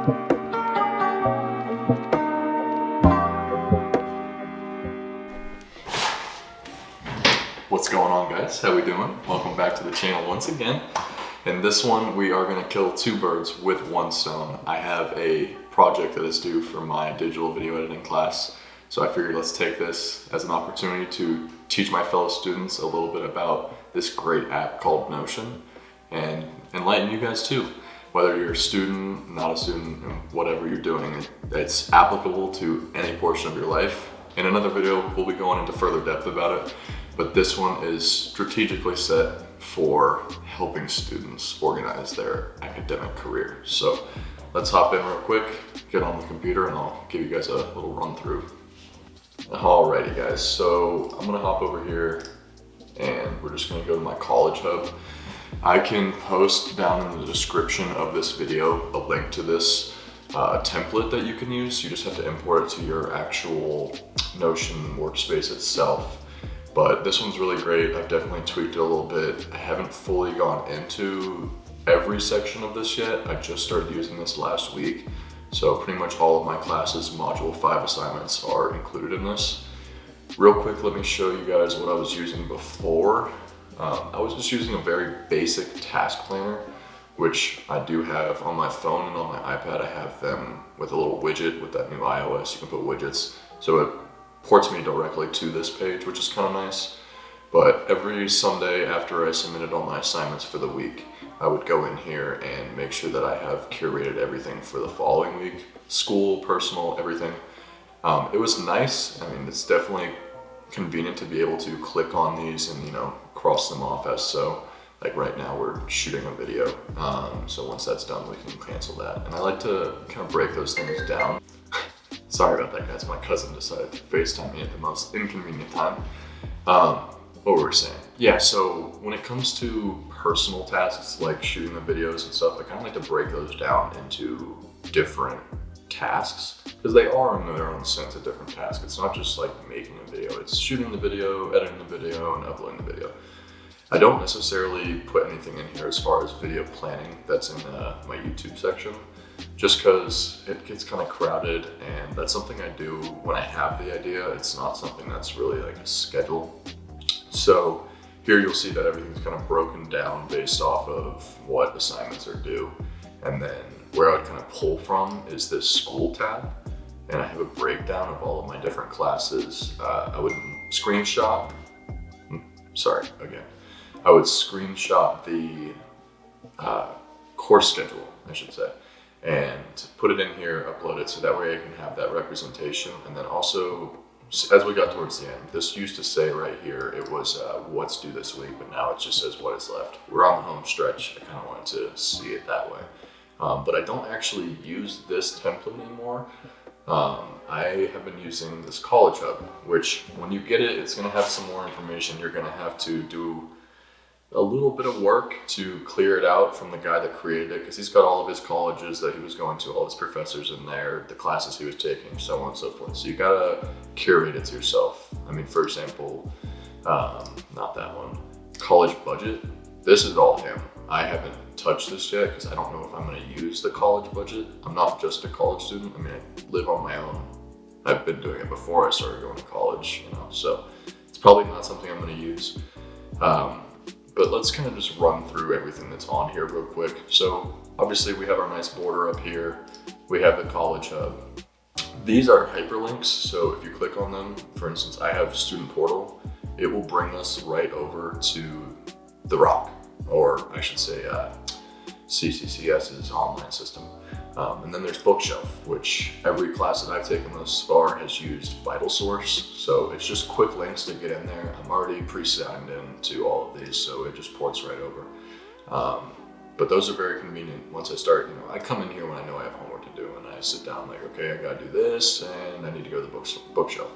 What's going on, guys? How we doing? Welcome back to the channel once again. In this one, we are going to kill two birds with one stone. I have a project that is due for my digital video editing class, so I figured let's take this as an opportunity to teach my fellow students a little bit about this great app called Notion and enlighten you guys too. Whether you're a student, not a student, and whatever you're doing, it's applicable to any portion of your life. In another video, we'll be going into further depth about it, but this one is strategically set for helping students organize their academic career. So let's hop in real quick, get on the computer, and I'll give you guys a little run through. Alrighty guys, so I'm gonna hop over here and we're just gonna go to my College Hub. I can post down in the description of this video a link to this template that you can use. You just have to import it to your actual Notion workspace itself. But this one's really great. I've definitely tweaked it a little bit. I haven't fully gone into every section of this yet. I just started using this last week. So pretty much all of my classes, Module 5 assignments are included in this. Real quick, let me show you guys what I was using before. I was just using a very basic task planner, which I do have on my phone and on my iPad. I have them with a little widget with that new iOS. You can put widgets. So it ports me directly to this page, which is kind of nice. But every Sunday after I submitted all my assignments for the week, I would go in here and make sure that I have curated everything for the following week. School, personal, everything. It was nice. I mean, it's definitely convenient to be able to click on these and, cross them off as so. Like right now we're shooting a video. So once that's done, we can cancel that. And I like to kind of break those things down. Sorry about that, guys. My cousin decided to FaceTime me at the most inconvenient time. What were we saying? Yeah, so when it comes to personal tasks like shooting the videos and stuff, I kind of like to break those down into different tasks because they are in their own sense a different task. It's not just like making a video, it's shooting the video, editing the video, and uploading the video. I don't necessarily put anything in here as far as video planning that's in my YouTube section, just because it gets kind of crowded, and that's something I do when I have the idea. It's not something that's really like a schedule. So here you'll see that everything's kind of broken down based off of what assignments are due. And then where I would kind of pull from is this school tab. And I have a breakdown of all of my different classes. I would screenshot the course schedule, I should say, and put it in here, upload it, so that way I can have that representation. And then also, as we got towards the end, this used to say right here, it was what's due this week, but now it just says what is left. We're on the home stretch. I kind of wanted to see it that way. But I don't actually use this template anymore. I have been using this College Hub, which when you get it, it's going to have some more information. You're going to have to do a little bit of work to clear it out from the guy that created it, because he's got all of his colleges that he was going to, all his professors in there, the classes he was taking, so on and so forth. So you gotta curate it to yourself. I mean, for example, not that one, college budget. This is all him. I haven't touched this yet because I don't know if I'm going to use the college budget. I'm not just a college student. I mean, I live on my own. I've been doing it before I started going to college, so it's probably not something I'm going to use. But let's kind of just run through everything that's on here real quick. So obviously we have our nice border up here. We have the College Hub. These are hyperlinks. So if you click on them, for instance, I have Student Portal. It will bring us right over to the Rock, or I should say CCCS's online system. And then there's Bookshelf, which every class that I've taken thus far has used VitalSource. So it's just quick links to get in there. I'm already pre-signed in to all of these, so it just ports right over. But those are very convenient. Once I start, I come in here when I know I have homework to do, and I sit down like, okay, I gotta do this, and I need to go to the Bookshelf.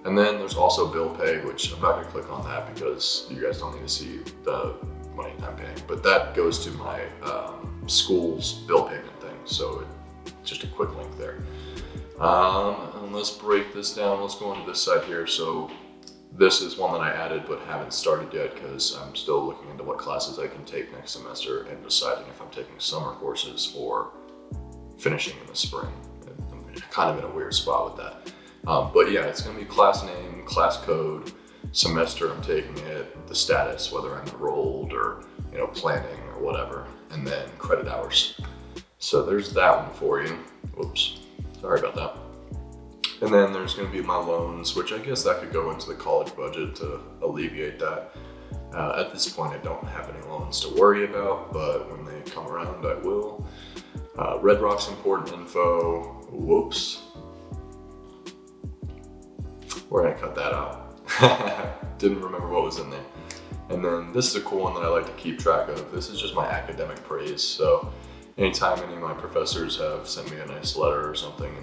And then there's also Bill Pay, which I'm not gonna click on that because you guys don't need to see the money I'm paying, but that goes to my school's bill payment thing. So it's just a quick link there. And let's break this down. Let's go into this side here. So this is one that I added but haven't started yet because I'm still looking into what classes I can take next semester and deciding if I'm taking summer courses or finishing in the spring. I'm kind of in a weird spot with that. But yeah, it's gonna be class name, class code, semester I'm taking it, the status, whether I'm enrolled or planning or whatever, and then credit hours. So there's that one for you. Whoops, sorry about that. And then there's gonna be my loans, which I guess that could go into the college budget to alleviate that. At this point, I don't have any loans to worry about, but when they come around, I will. Red Rock's important info. Whoops. We're gonna cut that out. Didn't remember what was in there. And then this is a cool one that I like to keep track of. This is just my academic praise. So anytime any of my professors have sent me a nice letter or something,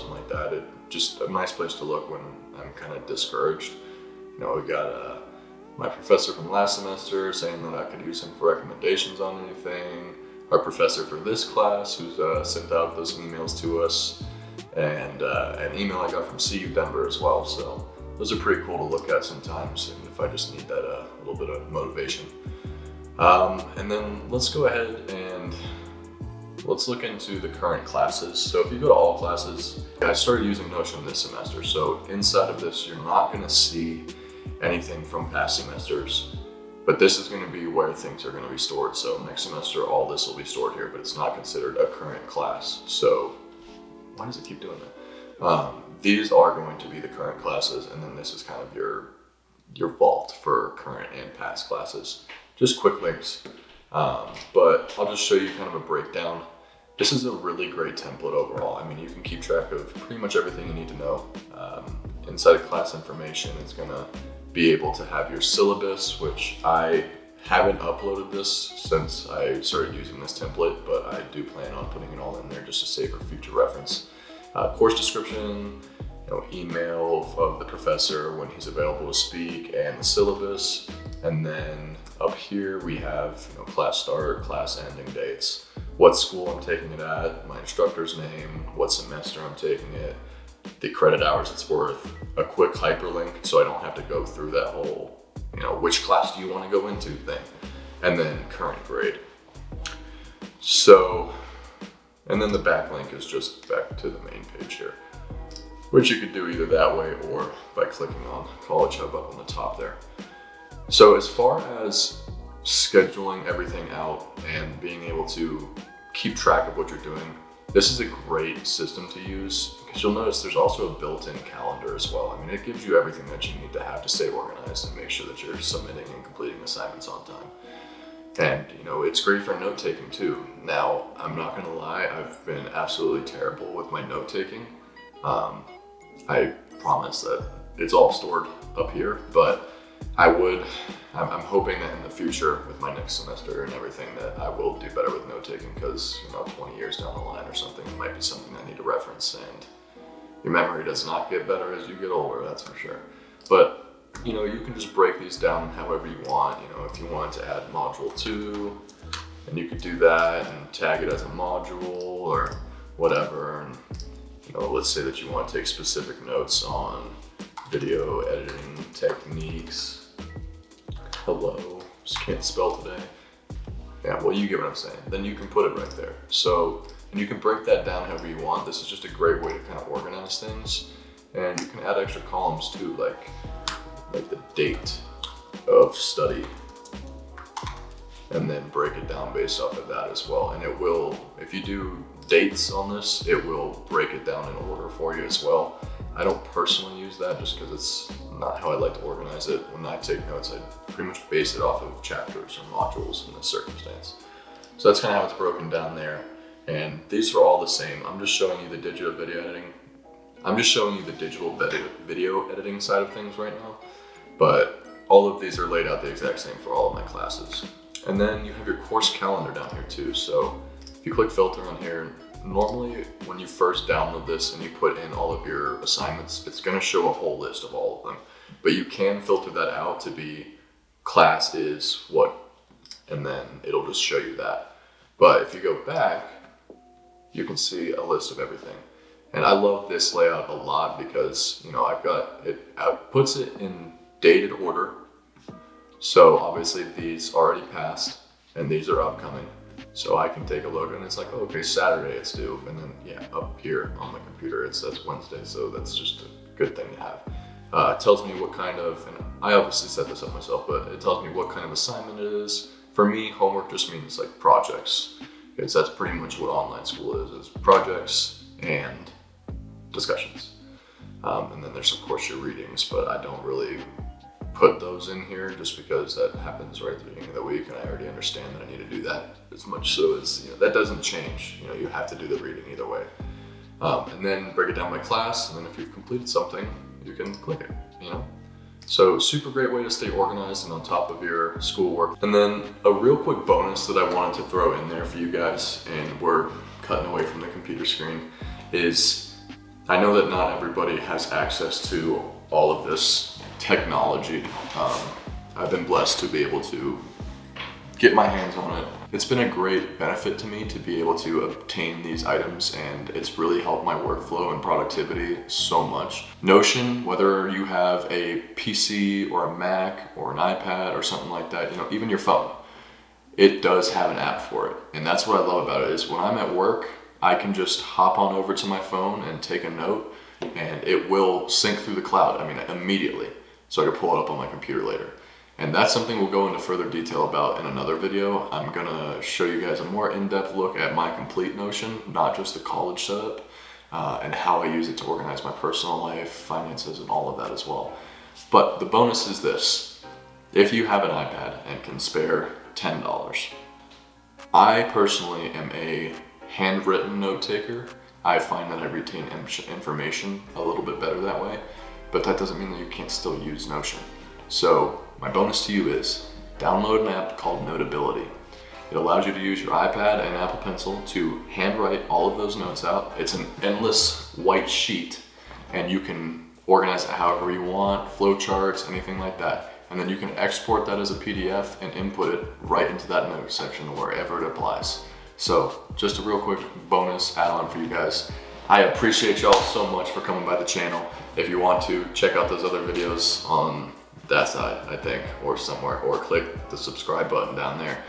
like that, it's just a nice place to look when I'm kind of discouraged. We got my professor from last semester saying that I could use him for recommendations on anything. Our professor for this class who's sent out those emails to us, and an email I got from CU Denver as well. So those are pretty cool to look at sometimes, and if I just need that little bit of motivation. And then let's go ahead and let's look into the current classes. So if you go to all classes, I started using Notion this semester. So inside of this, you're not gonna see anything from past semesters, but this is gonna be where things are gonna be stored. So next semester, all this will be stored here, but it's not considered a current class. So why does it keep doing that? These are going to be the current classes, and then this is kind of your vault for current and past classes. Just quick links, but I'll just show you kind of a breakdown. This is a really great template overall. I mean, you can keep track of pretty much everything you need to know. Inside of class information, it's gonna be able to have your syllabus, which I haven't uploaded this since I started using this template, but I do plan on putting it all in there just to save for future reference. Course description, email of the professor when he's available to speak, and the syllabus. And then up here we have class start, class ending dates, what school I'm taking it at, my instructor's name, what semester I'm taking it, the credit hours it's worth, a quick hyperlink so I don't have to go through that whole, which class do you want to go into thing, and then current grade. So, and then the backlink is just back to the main page here, which you could do either that way or by clicking on College Hub up on the top there. So as far as scheduling everything out and being able to keep track of what you're doing, this is a great system to use, because you'll notice there's also a built-in calendar as well. I mean, it gives you everything that you need to have to stay organized and make sure that you're submitting and completing assignments on time. And it's great for note-taking too. Now, I'm not gonna lie, I've been absolutely terrible with my note-taking. I promise that it's all stored up here, but I'm hoping that in the future with my next semester and everything that I will do better with note-taking, because 20 years down the line or something, it might be something I need to reference, and your memory does not get better as you get older, that's for sure. But you can just break these down however you want. If you wanted to add module 2, and you could do that and tag it as a module or whatever. And let's say that you want to take specific notes on video editing techniques. Hello, just can't spell today. Yeah, well, you get what I'm saying. Then you can put it right there. So, and you can break that down however you want. This is just a great way to kind of organize things. And you can add extra columns too, like the date of study, and then break it down based off of that as well. And it will, if you do dates on this, it will break it down in order for you as well. I don't personally use that just because it's not how I like to organize it. When I take notes, I pretty much base it off of chapters or modules in this circumstance. So that's kind of how it's broken down there. And these are all the same. I'm just showing you the digital video editing. I'm just showing you the digital video editing side of things right now. But all of these are laid out the exact same for all of my classes. And then you have your course calendar down here too. So if you click filter on here, normally when you first download this and you put in all of your assignments, it's gonna show a whole list of all of them. But you can filter that out to be class is what, and then it'll just show you that. But if you go back, you can see a list of everything. And I love this layout a lot because, I've got it, puts it in dated order. So obviously these already passed and these are upcoming. So I can take a look and it's like, oh, okay, Saturday it's due. And then yeah, up here on my computer, it says Wednesday. So that's just a good thing to have. It tells me what kind of, and I obviously set this up myself, but it tells me what kind of assignment it is. For me, homework just means like projects, because that's pretty much what online school is projects and discussions. And then there's of course your readings, but I don't really put those in here just because that happens right at the beginning of the week and I already understand that I need to do that. As much so as, that doesn't change. You have to do the reading either way. And then break it down by class, and then if you've completed something, you can click it, So super great way to stay organized and on top of your schoolwork. And then a real quick bonus that I wanted to throw in there for you guys, and we're cutting away from the computer screen, is I know that not everybody has access to all of this technology. I've been blessed to be able to get my hands on it. It's been a great benefit to me to be able to obtain these items, and it's really helped my workflow and productivity so much. Notion, whether you have a PC or a Mac or an iPad or something like that, even your phone, it does have an app for it. And that's what I love about it, is when I'm at work, I can just hop on over to my phone and take a note, and it will sync through the cloud, immediately. So I can pull it up on my computer later. And that's something we'll go into further detail about in another video. I'm gonna show you guys a more in-depth look at my complete Notion, not just the college setup, and how I use it to organize my personal life, finances, and all of that as well. But the bonus is this: if you have an iPad and can spare $10, I personally am a handwritten note taker. I find that I retain information a little bit better that way, but that doesn't mean that you can't still use Notion. So my bonus to you is download an app called Notability. It allows you to use your iPad and Apple Pencil to handwrite all of those notes out. It's an endless white sheet, and you can organize it however you want, flowcharts, anything like that. And then you can export that as a PDF and input it right into that note section wherever it applies. So just a real quick bonus add-on for you guys. I appreciate y'all so much for coming by the channel. If you want to check out those other videos on that side, I think, or somewhere, or click the subscribe button down there.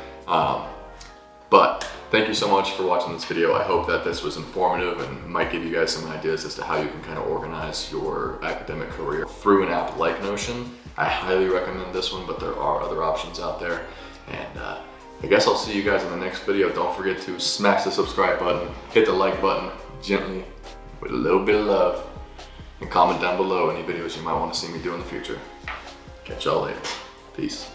But thank you so much for watching this video. I hope that this was informative and might give you guys some ideas as to how you can kind of organize your academic career through an app like Notion. I highly recommend this one, but there are other options out there. And I guess I'll see you guys in the next video. Don't forget to smash the subscribe button, hit the like button gently with a little bit of love, and comment down below any videos you might want to see me do in the future. Catch y'all later. Peace.